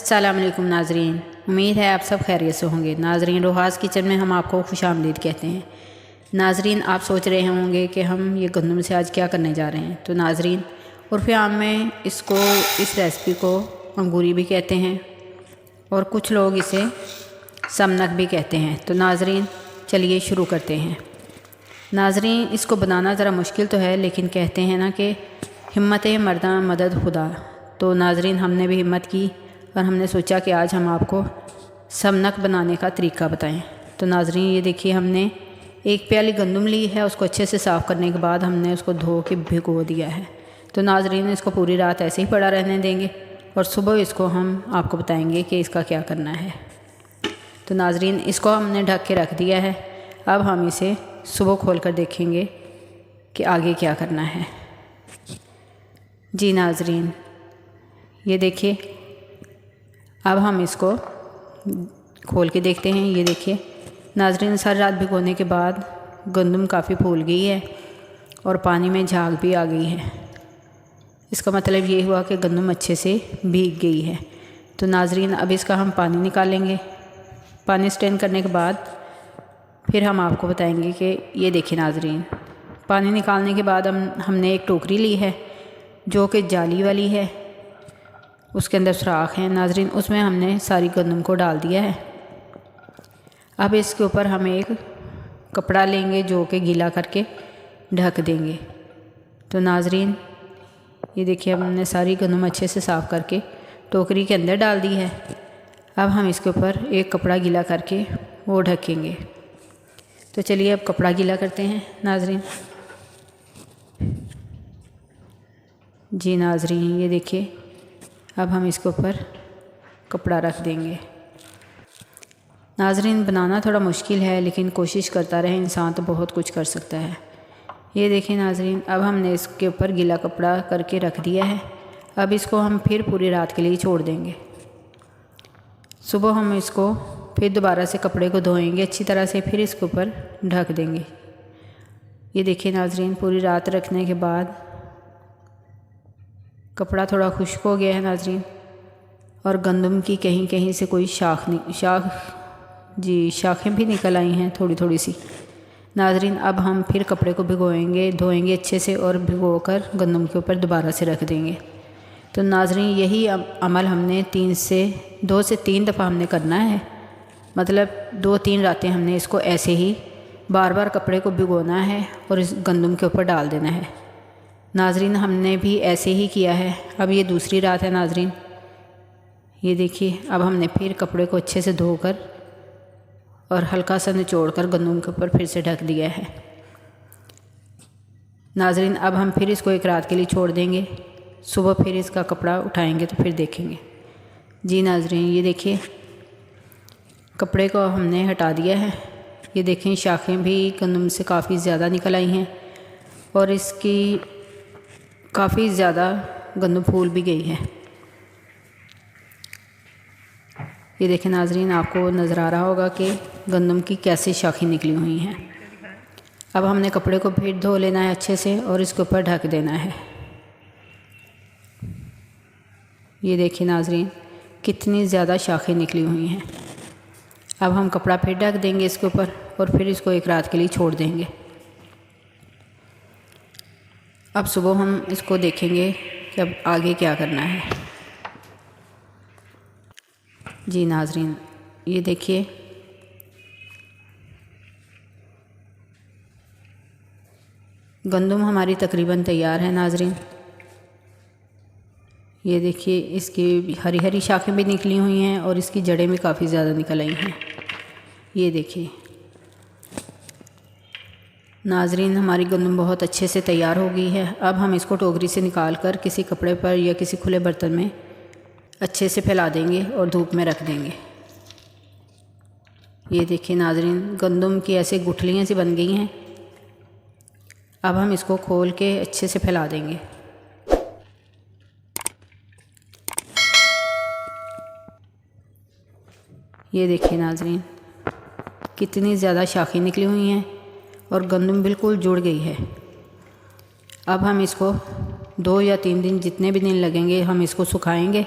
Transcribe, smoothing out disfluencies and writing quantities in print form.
अस्सलाम वालेकुम नाजरीन, उम्मीद है आप सब खैरियत से होंगे। नाजरीन, रोहास किचन में हम आपको खुशामदीद कहते हैं। नाजरीन, आप सोच रहे होंगे कि हम ये गंदम से आज क्या करने जा रहे हैं। तो नाजरीन, उर्फ़ आम में इस रेसिपी को अंगूरी भी कहते हैं और कुछ लोग इसे समनक भी कहते हैं। तो नाजरीन, चलिए शुरू करते हैं। नाजरीन, इसको बनाना ज़रा मुश्किल तो है, लेकिन कहते हैं ना कि हिम्मत मर्दा मदद खुदा। तो नाजरीन, हमने भी हिम्मत की और हमने सोचा कि आज हम आपको समनक बनाने का तरीका बताएं। तो नाजरीन, ये देखिए, हमने एक प्याली गंदम ली है। उसको अच्छे से साफ़ करने के बाद हमने उसको धो के भिगो दिया है। तो नाजरीन, इसको पूरी रात ऐसे ही पड़ा रहने देंगे और सुबह इसको हम आपको बताएंगे कि इसका क्या करना है। तो नाजरीन, इसको हमने ढक के रख दिया है। अब हम इसे सुबह खोल कर देखेंगे कि आगे क्या करना है। जी नाजरीन, ये देखिए, अब हम इसको खोल के देखते हैं। ये देखिए नाजरीन, सारी रात भिगोने के बाद गंदम काफ़ी फूल गई है और पानी में झाग भी आ गई है। इसका मतलब ये हुआ कि गंदम अच्छे से भीग गई है। तो नाजरीन, अब इसका हम पानी निकालेंगे। पानी स्ट्रेन करने के बाद फिर हम आपको बताएंगे कि ये देखिए नाजरीन, पानी निकालने के बाद हमने एक टोकरी ली है जो कि जाली वाली है, उसके अंदर सुराख है। नाजरीन, उसमें हमने सारी गंदम को डाल दिया है। अब इसके ऊपर हम एक कपड़ा लेंगे जो कि गीला करके ढक देंगे। तो नाजरीन, ये देखिए, हमने सारी गंदम अच्छे से साफ़ करके टोकरी के अंदर डाल दी है। अब हम इसके ऊपर एक कपड़ा गीला करके वो ढकेंगे। तो चलिए अब कपड़ा गीला करते हैं नाजरीन। जी नाजरीन, ये देखिए, अब हम इसके ऊपर कपड़ा रख देंगे। नाजरीन, बनाना थोड़ा मुश्किल है, लेकिन कोशिश करता रहे इंसान तो बहुत कुछ कर सकता है। ये देखिए नाजरीन, अब हमने इसके ऊपर गीला कपड़ा करके रख दिया है। अब इसको हम फिर पूरी रात के लिए छोड़ देंगे। सुबह हम इसको फिर दोबारा से कपड़े को धोएंगे अच्छी तरह से, फिर इसके ऊपर ढक देंगे। ये देखिए नाजरीन, पूरी रात रखने के बाद कपड़ा थोड़ा खुश्क हो गया है नाजरीन, और गंदम की कहीं कहीं से कोई शाखें भी निकल आई हैं थोड़ी थोड़ी सी। नाजरीन, अब हम फिर कपड़े को भिगोएंगे, धोएंगे अच्छे से और भिगोकर गंदम के ऊपर दोबारा से रख देंगे। तो नाजरीन, यही अमल हमने 2 से 3 दफ़ा हमने करना है। मतलब 2-3 रातें हमने इसको ऐसे ही बार बार कपड़े को भिगोना है और इस गंदम के ऊपर डाल देना है। नाजरीन, हमने भी ऐसे ही किया है। अब ये दूसरी रात है नाजरीन। ये देखिए, अब हमने फिर कपड़े को अच्छे से धोकर और हल्का सा निचोड़ कर गंदम के ऊपर फिर से ढक दिया है। नाजरीन, अब हम फिर इसको एक रात के लिए छोड़ देंगे। सुबह फिर इसका कपड़ा उठाएंगे तो फिर देखेंगे। जी नाजरीन, ये देखिए, कपड़े को हमने हटा दिया है। ये देखें, शाखें भी गंदम से काफ़ी ज़्यादा निकल आई हैं और इसकी काफ़ी ज़्यादा गंदम फूल भी गई है। ये देखें नाजरीन, आपको नज़र आ रहा होगा कि गंदम की कैसे शाखें निकली हुई हैं। अब हमने कपड़े को फिर धो लेना है अच्छे से और इसके ऊपर ढक देना है। ये देखिए नाजरीन, कितनी ज़्यादा शाखें निकली हुई हैं। अब हम कपड़ा फिर ढक देंगे इसके ऊपर और फिर इसको एक रात के लिए छोड़ देंगे। अब सुबह हम इसको देखेंगे कि अब आगे क्या करना है। जी नाजरीन, ये देखिए, गंदम हमारी तकरीबन तैयार है नाजरीन। ये देखिए, इसकी हरी हरी शाखें भी निकली हुई हैं और इसकी जड़ें भी काफ़ी ज़्यादा निकल आई हैं। ये देखिए नाजरीन, हमारी गंदम बहुत अच्छे से तैयार हो गई है। अब हम इसको टोकरी से निकाल कर किसी कपड़े पर या किसी खुले बर्तन में अच्छे से फैला देंगे और धूप में रख देंगे। ये देखिए नाजरीन, गंदम की ऐसे गुठलियाँ सी बन गई हैं। अब हम इसको खोल के अच्छे से फैला देंगे। ये देखिए नाजरीन, कितनी ज़्यादा शाखें निकली हुई हैं और गंदम बिल्कुल जुड़ गई है। अब हम इसको 2 या 3 दिन, जितने भी दिन लगेंगे, हम इसको सुखाएंगे